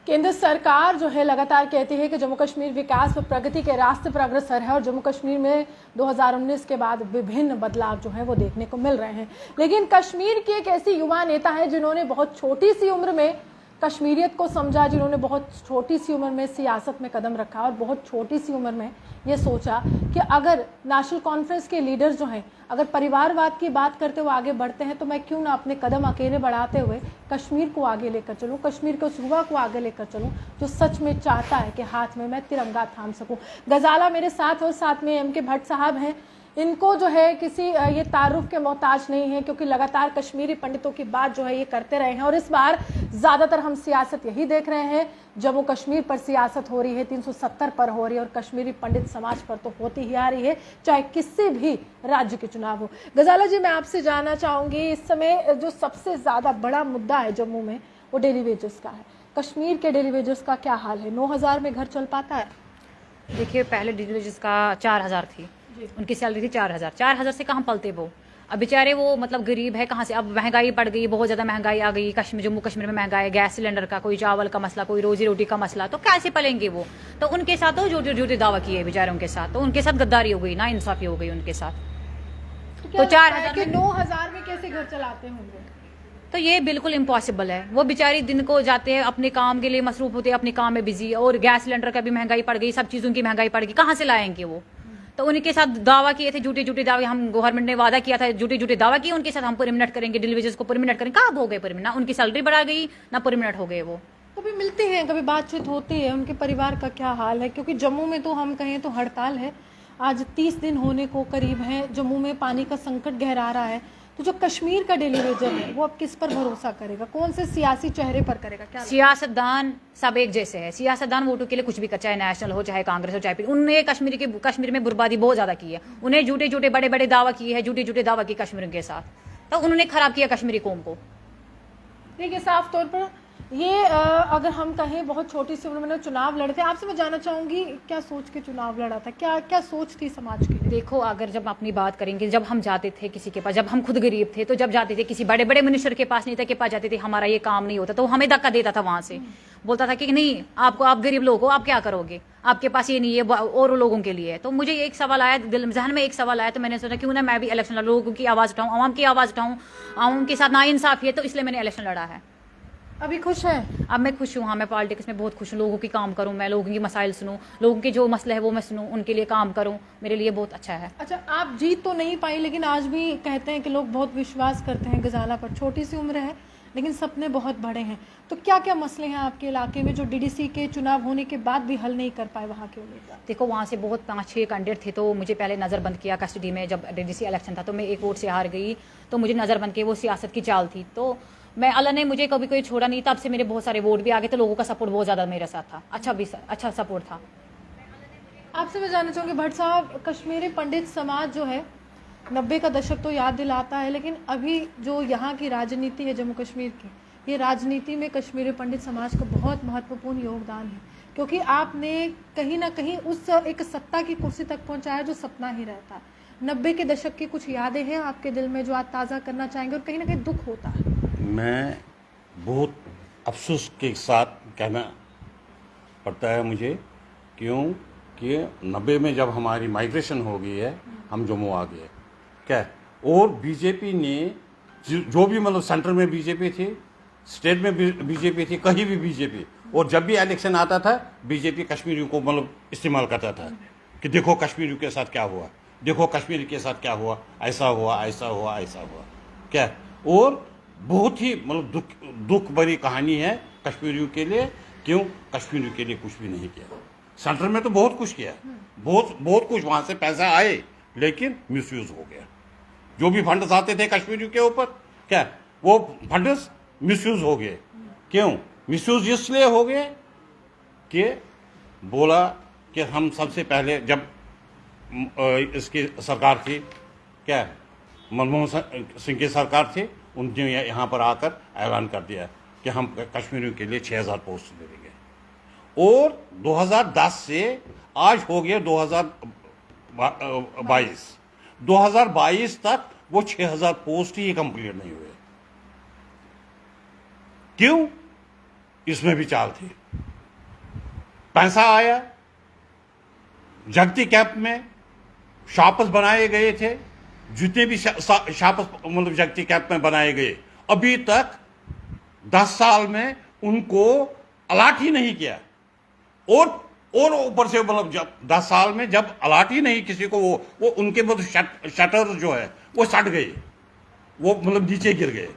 केंद्र सरकार जो है लगातार कहती है कि जम्मू कश्मीर विकास व प्रगति के रास्ते पर अग्रसर है और जम्मू कश्मीर में 2019 के बाद विभिन्न बदलाव जो है वो देखने को मिल रहे हैं। लेकिन कश्मीर की एक ऐसी युवा नेता है जिन्होंने बहुत छोटी सी उम्र में कश्मीरियत को समझा, जिन्होंने बहुत छोटी सी उम्र में सियासत में कदम रखा और बहुत छोटी सी उम्र में ये सोचा कि अगर नेशनल कॉन्फ्रेंस के लीडर्स जो हैं अगर परिवारवाद की बात करते हुए आगे बढ़ते हैं तो मैं क्यों ना अपने कदम अकेले बढ़ाते हुए कश्मीर को आगे लेकर चलूं, कश्मीर के उस युवा को आगे लेकर चलूं जो सच में चाहता है कि हाथ में मैं तिरंगा थाम सकूं। गजाला मेरे साथ और साथ में एम के भट्ट साहब हैं। इनको जो है किसी ये तारुफ के मोहताज नहीं है क्योंकि लगातार कश्मीरी पंडितों की बात जो है ये करते रहे हैं और इस बार ज़्यादातर हम सियासत यही देख रहे हैं, जम्मू कश्मीर पर सियासत हो रही है, 370 पर हो रही है और कश्मीरी पंडित समाज पर तो होती ही आ रही है, चाहे किसी भी राज्य के चुनाव हो। गजाला जी, मैं आपसे जानना चाहूँगी, इस समय जो सबसे ज़्यादा बड़ा मुद्दा है जम्मू में वो डेली वेजेस का है। कश्मीर के डेली वेजेस का क्या हाल है? 9,000 में घर चल पाता है? देखिए, पहले डेली वेजेस का 4,000 थी, उनकी सैलरी थी 4,000 से कहाँ पलते वो। अब बेचारे वो मतलब गरीब है कहाँ से। अब महंगाई बढ़ गई, बहुत ज़्यादा महंगाई आ गई कश्मीर, जम्मू कश्मीर में महंगाई, गैस सिलेंडर का, कोई चावल का मसला, कोई रोजी रोटी का मसला, तो कैसे पलेंगे वो। तो उनके साथ तो झूठे दावा किए बेचारे, उनके साथ तो उनके साथ गद्दारी हो गई, ना इंसाफी हो गई उनके साथ। तो 4,000 9,000 में कैसे घर चलाते होंगे? तो ये बिल्कुल इम्पॉसिबल है। वो बेचारी दिन को जाते हैं अपने काम के लिए, मसरूफ होते हैं अपने काम में बिजी, और गैस सिलेंडर का भी महंगाई पड़ गई, सब चीज़ों की महंगाई पड़ गई, कहाँ से लाएंगे वो। तो उनके साथ दावा किए थे, झूठे दावे, हम गवर्नमेंट ने वादा किया था, झूठे दावा किए उनके साथ, हम परमिनेंट करेंगे, डेली वेजेस को परमिनेंट करेंगे। कहाँ हो गए परमिनेंट? ना उनकी सैलरी बढ़ा गई, ना परमिनेंट हो गए वो। कभी मिलते हैं, कभी बातचीत होती है, उनके परिवार का क्या हाल है? क्योंकि जम्मू में तो हम कहें तो हड़ताल है, आज 30 दिन होने को करीब है, जम्मू में पानी का संकट गहरा रहा है। तो जो कश्मीर का डेली वेजर है वो अब किस पर भरोसा करेगा, कौन से सियासी चेहरे पर करेगा? क्या सियासतदान सब एक जैसे है। सियासतदान वोटों के लिए कुछ भी कर, चाहे नेशनल हो, चाहे कांग्रेस हो, चाहे उनने कश्मीर में बर्बादी बहुत ज्यादा की है। उन्हें झूठे बड़े दावा किए हैं, झूठे दावा किए कश्मीर के साथ, तो उन्होंने खराब किया कश्मीरी कौम को। देखिए, साफ तौर पर ये अगर हम कहें बहुत छोटी सी उम्र में चुनाव लड़े थे। आपसे मैं जानना चाहूंगी, क्या सोच के चुनाव लड़ा था, क्या सोच थी समाज की? देखो, अगर जब अपनी बात करेंगे, जब हम जाते थे किसी के पास, जब हम खुद गरीब थे, तो जब जाते थे किसी बड़े मिनिस्टर के पास, नेता के पास जाते थे, हमारा ये काम नहीं होता तो हमें धक्का देता था वहां से, बोलता था कि नहीं, आप गरीब लोग हो, आप क्या करोगे, आपके पास ये नहीं है, और लोगों के लिए। तो मुझे एक सवाल आया दिल जहन में, एक सवाल आया, तो मैंने सोचा क्यों ना मैं भी इलेक्शन लड़ूं, लोगों की आवाज उठाऊं, आवाम की आवाज उठाऊं। आवाम के साथ नाइंसाफी है, तो इसलिए मैंने इलेक्शन लड़ा है। अभी खुश है? अब मैं खुश हूँ, हाँ, मैं पॉलिटिक्स में बहुत खुश हूँ। लोगों की काम करूँ, मैं लोगों की मसाइल सुनूं, लोगों के जो मसले है वो मैं सुनूं, उनके लिए काम करूँ, मेरे लिए बहुत अच्छा है। अच्छा, आप जीत तो नहीं पाई, लेकिन आज भी कहते हैं कि लोग बहुत विश्वास करते हैं गजाला पर। छोटी सी उम्र है लेकिन सपने बहुत बड़े हैं। तो क्या मसले हैं आपके इलाके में जो डीडीसी के चुनाव होने के बाद भी हल नहीं कर पाए वहाँ के उम्मीदवार? देखो, वहाँ से बहुत 5-6 कैंडिडेट थे, तो मुझे पहले नज़रबंद किया कस्टडी में। जब डीडीसी इलेक्शन था तो मैं एक वोट से हार गई, तो मुझे नज़रबंद किया, वो सियासत की चाल थी। तो मैं, अल्लाह ने मुझे कभी कोई छोड़ा नहीं, तब से मेरे बहुत सारे वोट भी आ गए, तो लोगों का सपोर्ट बहुत ज़्यादा मेरे साथ था, अच्छा सपोर्ट था। आपसे मैं जानना चाहूँगी भट्ट साहब, कश्मीरी पंडित समाज जो है 90 का दशक तो याद दिलाता है, लेकिन अभी जो यहाँ की राजनीति है जम्मू कश्मीर की, ये राजनीति में कश्मीरी पंडित समाज का बहुत महत्वपूर्ण योगदान है, क्योंकि आपने कहीं ना कहीं उस एक सत्ता की कुर्सी तक पहुँचाया जो सपना ही रहता है। 90 के दशक की कुछ यादें हैं आपके दिल में जो आप ताज़ा करना चाहेंगे, और कहीं ना कहीं दुख होता है? मैं बहुत अफसोस के साथ कहना पड़ता है मुझे, क्यों कि 90 में जब हमारी माइग्रेशन हो गई है, हम जम्मू आ गए क्या, और बीजेपी ने जो भी मतलब सेंटर में बीजेपी थी, स्टेट में बीजेपी थी, कहीं भी बीजेपी, और जब भी इलेक्शन आता था बीजेपी कश्मीरियों को मतलब इस्तेमाल करता था कि देखो कश्मीरियों के साथ क्या हुआ, देखो कश्मीर के साथ क्या हुआ, ऐसा हुआ क्या। और बहुत ही मतलब दुख भरी कहानी है कश्मीरियों के लिए, क्यों कश्मीरियों के लिए कुछ भी नहीं किया। सेंटर में तो बहुत कुछ किया, बहुत कुछ, वहां से पैसा आए, लेकिन मिसयूज हो गया। जो भी फंड्स आते थे कश्मीरियों के ऊपर, क्या वो फंड्स मिसयूज हो गए। क्यों मिसयूज? इसलिए हो गए कि बोला कि हम सबसे पहले, जब इसकी सरकार थी, क्या मनमोहन सिंह की सरकार थी, उनने यहाँ पर आकर ऐलान कर दिया कि हम कश्मीरियों के लिए 6,000 पोस्ट दे देंगे, और 2010 से आज हो गया 2022 तक वो 6,000 पोस्ट ही कंप्लीट नहीं हुए। क्यों? इसमें भी चाल थी। पैसा आया, जगती कैंप में शॉप्स बनाए गए थे, जितने भी शॉप्स मतलब जगती कैंप में बनाए गए, अभी तक 10 साल में उनको अलाट ही नहीं किया। और ऊपर से मतलब जब 10 साल में जब अलाट ही नहीं किसी को, वो उनके मतलब शटर जो है वो सट गए, वो मतलब नीचे गिर गए,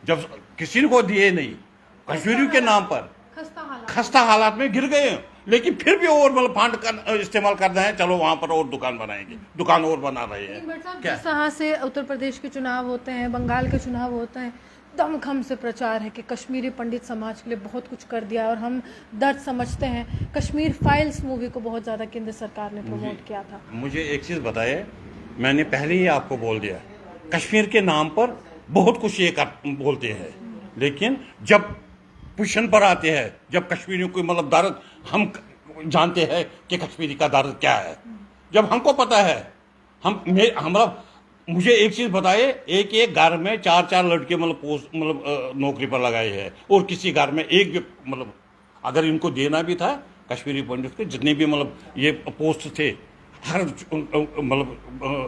जब किसी को दिए नहीं, कश्मीरियों के नाम पर खस्ता हालात में गिर गए। लेकिन फिर भी और मतलब फंड का इस्तेमाल करना है, चलो वहां पर और दुकान बनाएंगे, दुकान और बना रहे हैं। क्या जिस तरह से उत्तर प्रदेश के चुनाव होते हैं, बंगाल के चुनाव होते हैं, दमखम से प्रचार है कि कश्मीरी पंडित समाज के लिए बहुत कुछ कर दिया, और हम दर्द समझते हैं। कश्मीर फाइल्स मूवी को बहुत ज़्यादा केंद्र सरकार ने प्रमोट किया था। मुझे एक चीज़ बताए, मैंने पहले ही आपको बोल दिया, कश्मीर के नाम पर बहुत कुछ ये बोलते हैं, लेकिन जब पोजीशन पर आते हैं, जब कश्मीरियों को मतलब दर्द हम जानते हैं कि कश्मीरी का दर्द क्या है, जब हमको पता है, हमारा मुझे एक चीज बताए, एक घर में 4 लड़के मतलब पोस्ट मतलब नौकरी पर लगाए हैं, और किसी घर में एक भी मतलब अगर इनको देना भी था कश्मीरी पंडित के जितने भी मतलब ये पोस्ट थे, हर मतलब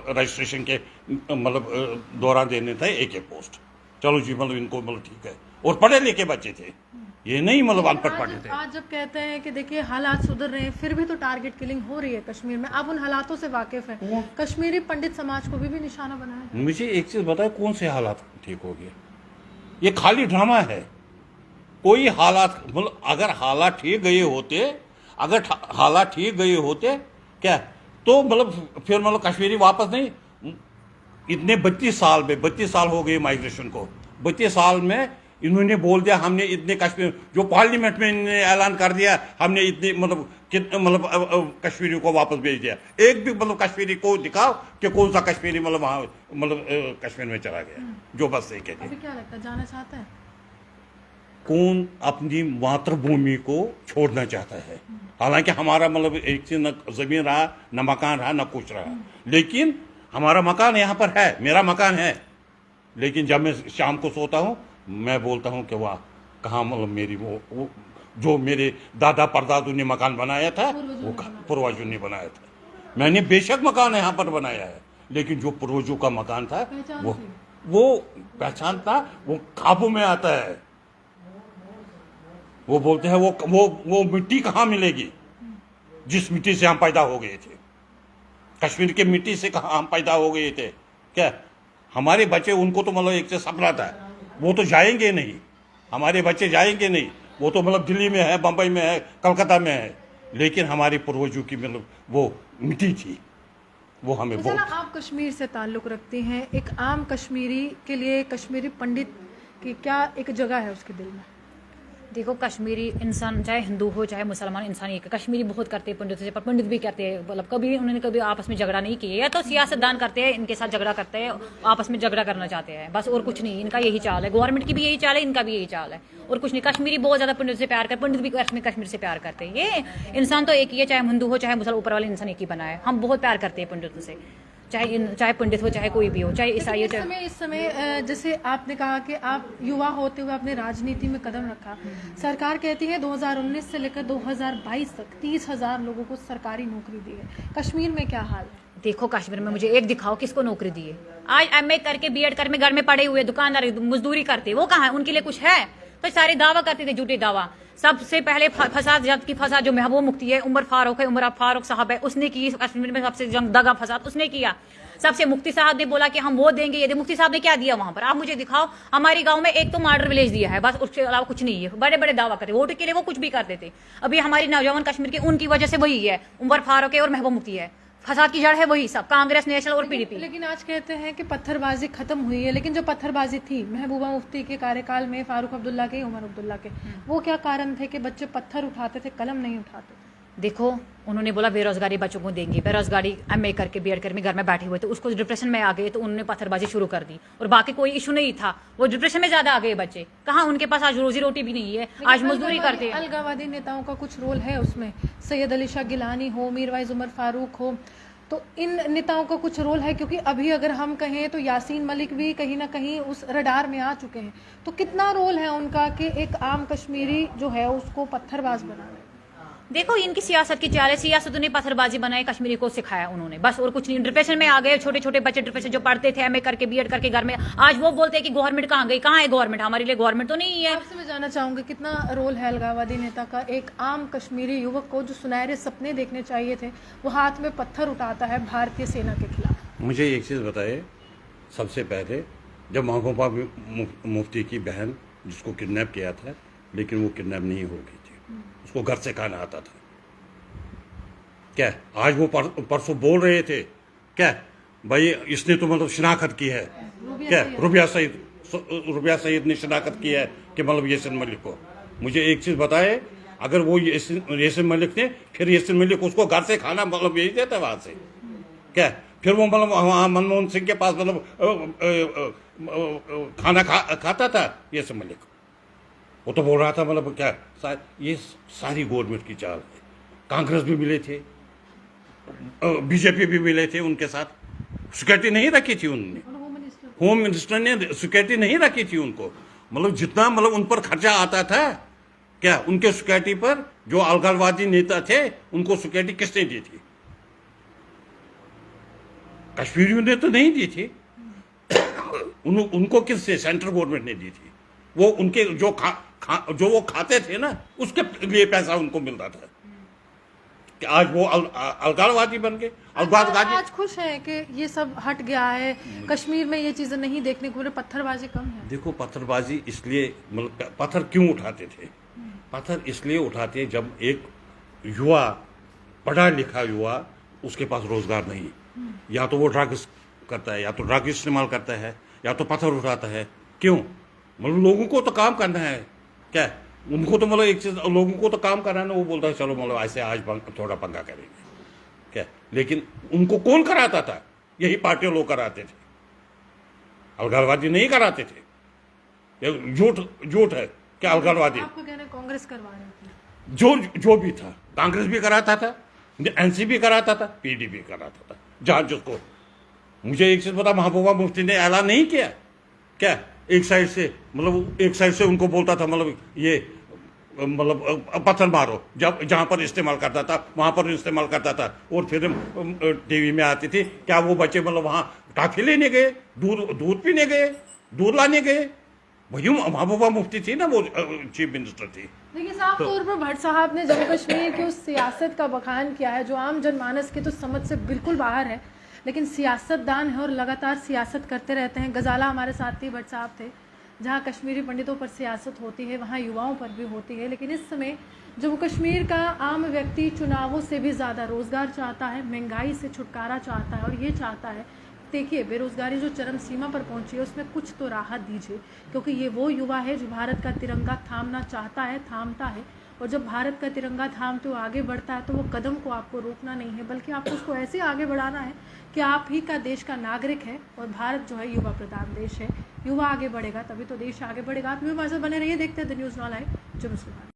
रजिस्ट्रेशन के मतलब दौरान देने थे एक पोस्ट। चलो जी मतलब इनको मतलब ठीक है, और पढ़े लिखे बच्चे थे, ये नहीं मतलब अनपढ़ पढ़े थे। आज जब कहते हैं कि देखिए हालात सुधर रहे हैं, फिर भी तो टारगेट किलिंग हो रही है कश्मीर में। आप उन हालातों से वाकिफ हैं, कश्मीरी पंडित समाज को भी निशाना बनाया। मुझे एक चीज बताए, कौन से हालात ठीक हो गए? ये खाली ड्रामा है। कोई हालात मतलब अगर हालात ठीक गए होते, अगर हालात ठीक गए होते क्या, तो मतलब फिर मतलब कश्मीरी वापस नहीं। इतने 32 साल हो गए माइग्रेशन को, 32 साल में इन्होंने बोल दिया हमने इतने कश्मीर, जो पार्लियामेंट में इन्होंने ऐलान कर दिया हमने इतने मतलब कश्मीरियों को वापस भेज दिया। एक भी मतलब कश्मीरी को दिखाओ कि कौन सा कश्मीरी मतलब वहाँ मतलब कश्मीर में चला गया, जो बस से कहते हैं। क्या लगता है, जाना चाहते हैं? कौन अपनी मातृभूमि को छोड़ना चाहता है? हालांकि हमारा मतलब एक चीज, न जमीन रहा, न मकान रहा, न कुछ रहा, लेकिन हमारा मकान यहाँ पर है, मेरा मकान है। लेकिन जब मैं शाम को सोता हूँ, मैं बोलता हूँ कि वाह, कहाँ मतलब मेरी वो जो मेरे दादा परदादू ने मकान बनाया था, वो पूर्वजों ने बनाया था। मैंने बेशक मकान यहाँ पर बनाया है, लेकिन जो पूर्वजों का मकान था वो पहचान था, वो काबू में आता है। वो बोलते हैं वो मिट्टी कहाँ मिलेगी जिस मिट्टी से हम पैदा हो गए थे। कश्मीर के मिट्टी से कहाँ हम पैदा हो गए थे क्या? हमारे बच्चे, उनको तो मतलब एक से सपना था, वो तो जाएंगे नहीं, हमारे बच्चे जाएंगे नहीं, वो तो मतलब दिल्ली में है, बंबई में है, कलकत्ता में है, लेकिन हमारे पूर्वजों की मतलब वो मिट्टी थी, वो हमें बहुत। आप कश्मीर से ताल्लुक़ रखती हैं, एक आम कश्मीरी के लिए कश्मीरी पंडित की क्या एक जगह है उसके दिल में? देखो, कश्मीरी इंसान चाहे हिंदू हो चाहे मुसलमान, इंसान एक कश्मीरी बहुत करते हैं पंडितों से, पर पंडित भी कहते हैं मतलब कभी उन्होंने कभी आपस में झगड़ा नहीं किया, या तो सियासतदान करते हैं इनके साथ झगड़ा करते हैं, आपस में झगड़ा करना चाहते हैं, बस और कुछ नहीं। इनका यही चाल है, गवर्नमेंट की भी यही चाल है, इनका भी यही चाल है, और कुछ नहीं। कश्मीरी बहुत ज्यादा पंडित से प्यार करते, पंडित भी कश्मीर से प्यार करते हैं। ये इंसान तो एक ही है, चाहे हिंदू हो चाहे मुसलमान, ऊपर वाले इंसान एक ही बना है। हम बहुत प्यार करते हैं पंडितों से, चाहे पंडित हो चाहे कोई भी हो, चाहे ईसाई हो। इस समय जैसे आपने कहा कि आप युवा होते हुए आपने राजनीति में कदम रखा, सरकार कहती है 2019 से लेकर 2022 तक 30,000 लोगों को सरकारी नौकरी दी है। कश्मीर में क्या हाल है? देखो, कश्मीर में मुझे एक दिखाओ किसको नौकरी दी है। आज एमए करके बीएड करके घर में पड़े हुए दुकानदार मजदूरी करते, वो कहाँ है? उनके लिए कुछ है? तो सारे दावा करते थे, झूठे दावा। सबसे पहले फसाद, जब की फसाद जो महबूब मुफ्ती है, उमर फारूक साहब है, उसने की कश्मीर में सबसे दगा फसाद उसने किया। सबसे मुफ्ती साहब ने बोला कि हम वो देंगे, ये मुफ्ती साहब ने क्या दिया वहां पर? आप मुझे दिखाओ। हमारी गांव में एक तो मॉडल विलेज दिया है, बस उसके अलावा कुछ नहीं है। बड़े बड़े दावा करते, वोट के लिए वो कुछ भी करते थे। अभी हमारी नौजवान कश्मीर के उनकी वजह से वही है, उमर फारूक है और महबूब मुफ्ती है। फसाद की जड़ है वही सब, कांग्रेस, नेशनल और पीडीपी। लेकिन आज कहते हैं कि पत्थरबाजी खत्म हुई है, लेकिन जो पत्थरबाजी थी महबूबा मुफ्ती के कार्यकाल में, फारूक अब्दुल्ला के, उमर अब्दुल्ला के, वो क्या कारण थे कि बच्चे पत्थर उठाते थे, कलम नहीं उठाते? देखो, उन्होंने बोला बेरोजगारी बच्चों को देंगे, बेरोजगारी एमए करके बीएड करके घर में बैठे हुए थे, उसको डिप्रेशन में आ गए, तो उन्होंने पत्थरबाजी शुरू कर दी। और बाकी कोई इशू नहीं था, वो डिप्रेशन में ज्यादा आ गए बच्चे। कहाँ उनके पास आज रोजी रोटी भी नहीं है, आज मजदूरी करते हैं। अलगाववादी नेताओं का कुछ रोल है उसमें, सैयद अली शाह गिलानी हो, मीरवाइज उमर फारूक हो, तो इन नेताओं का कुछ रोल है? क्योंकि अभी अगर हम कहें तो यासीन मलिक भी कहीं ना कहीं उस रडार में आ चुके हैं, तो कितना रोल है उनका कि एक आम कश्मीरी जो है उसको पत्थरबाज बना रहे? देखो इनकी सियासत की चाल है, सियासत ने पत्थरबाजी बनाई, कश्मीरी को सिखाया उन्होंने बस, और कुछ नहीं। डिप्रेशन में आ गए छोटे छोटे बच्चे, डिप्रेशन जो पढ़ते थे एमए करके बीएड करके घर में, आज वो बोलते हैं कि गवर्नमेंट कहाँ गई, कहाँ है गवर्नमेंट, हमारे लिए गवर्नमेंट तो नहीं है। आपसे मैं जानना चाहूंगी कितना रोल है अलगाववादी नेता का एक आम कश्मीरी युवक को जो सुनहरे सपने देखने चाहिए थे वो हाथ में पत्थर उठाता है भारतीय सेना के खिलाफ। मुझे एक चीज़ बताए, सबसे पहले जब महबूबा मुफ्ती की बहन जिसको किडनैप किया था, लेकिन वो किडनैप नहीं हो गई थी, उसको घर से खाना आता था, क्या आज वो परसों बोल रहे थे क्या भाई इसने तो मतलब शिनाख्त की है, क्या रुबिया सईद ने शिनाख्त की है कि मतलब यासिन मलिक को। मुझे एक चीज़ बताए, अगर वो यासिन मलिक ने, फिर यासिन मलिक उसको घर से खाना मतलब भेज देता वहाँ से, क्या फिर वो मतलब वहाँ मनमोहन सिंह के पास मतलब खाना खाता था यासिन मलिक। वो तो बोल रहा था मतलब क्या ये सारी गवर्नमेंट की चाल है। कांग्रेस भी मिले थे, बीजेपी भी मिले थे, उनके साथ सिक्योरिटी नहीं रखी थी उन्होंने, होम मिनिस्टर ने सिक्योरिटी नहीं रखी थी उनको। मतलब जितना मतलब उन पर खर्चा आता था क्या उनके सिक्योरिटी पर, जो अलगाववादी नेता थे उनको सिक्योरिटी किसने दी थी? कश्मीरियों ने तो नहीं दी थी। उनको किससे? सेंट्रल गवर्नमेंट ने दी थी। वो उनके जो वो खाते थे ना उसके लिए पैसा उनको मिलता था। कि आज वो अलगाववादी बन गए। आज खुश है कि ये सब हट गया है, कश्मीर में ये चीजें नहीं देखने को मिले, पत्थरबाजी कम है। देखो पत्थरबाजी इसलिए मतलब पत्थर क्यों उठाते थे? पत्थर इसलिए उठाते जब एक युवा, पढ़ा लिखा युवा, उसके पास रोजगार नहीं, या तो वो ड्रग्स करता है, या तो ड्रग इस्तेमाल करता है, या तो पत्थर उठाता है। क्यों? मतलब लोगों को तो काम करना है, क्या उनको तो मतलब एक चीज, लोगों को तो काम करना है ना। वो बोलता है चलो मतलब ऐसे आज थोड़ा पंगा करेंगे, क्या लेकिन उनको कौन कराता था? यही पार्टी लोग कराते थे, अलगाववादी नहीं कराते थे। झूठ है क्या अलगाववादी? आपको कहना है कांग्रेस करवा रही थी? जो भी था, कांग्रेस भी कराता था, एनसीपी कराता था, पीडीपी कराता था, जहां जिसको। मुझे एक चीज पता, महबूबा मुफ्ती ने ऐलान नहीं किया क्या? एक साइड से उनको बोलता था मतलब ये मतलब पत्थर मारो, जब जहां पर इस्तेमाल करता था वहां पर इस्तेमाल करता था। और फिर टीवी में आती थी क्या वो बच्चे मतलब वहां टॉफी लेने गए, दूध पीने गए, दूध लाने गए। वही महबूबा मुफ्ती थी ना, वो चीफ मिनिस्टर थी। देखिए साफ तौर पर भट्ट साहब ने जम्मू कश्मीर की उस सियासत का बखान किया है जो आम जनमानस के तो समझ से बिल्कुल बाहर है, लेकिन सियासतदान है और लगातार सियासत करते रहते हैं। गजाला हमारे साथ ही भट्ट साहब थे। जहां कश्मीरी पंडितों पर सियासत होती है वहां युवाओं पर भी होती है, लेकिन इस समय जम्मू कश्मीर का आम व्यक्ति चुनावों से भी ज़्यादा रोज़गार चाहता है, महंगाई से छुटकारा चाहता है, और ये चाहता है देखिए बेरोज़गारी जो चरम सीमा पर पहुंची है उसमें कुछ तो राहत दीजिए, क्योंकि ये वो युवा है जो भारत का तिरंगा थामना चाहता है, थामता है। और जब भारत का तिरंगा थामते हुए आगे बढ़ता है तो वो कदम को आपको रोकना नहीं है, बल्कि आपको उसको ऐसे आगे बढ़ाना है कि आप ही का देश का नागरिक है। और भारत जो है युवा प्रधान देश है, युवा आगे बढ़ेगा तभी तो देश आगे बढ़ेगा। आप भी हमारे साथ बने रहिए, देखते हैं the news now live. Jammu से।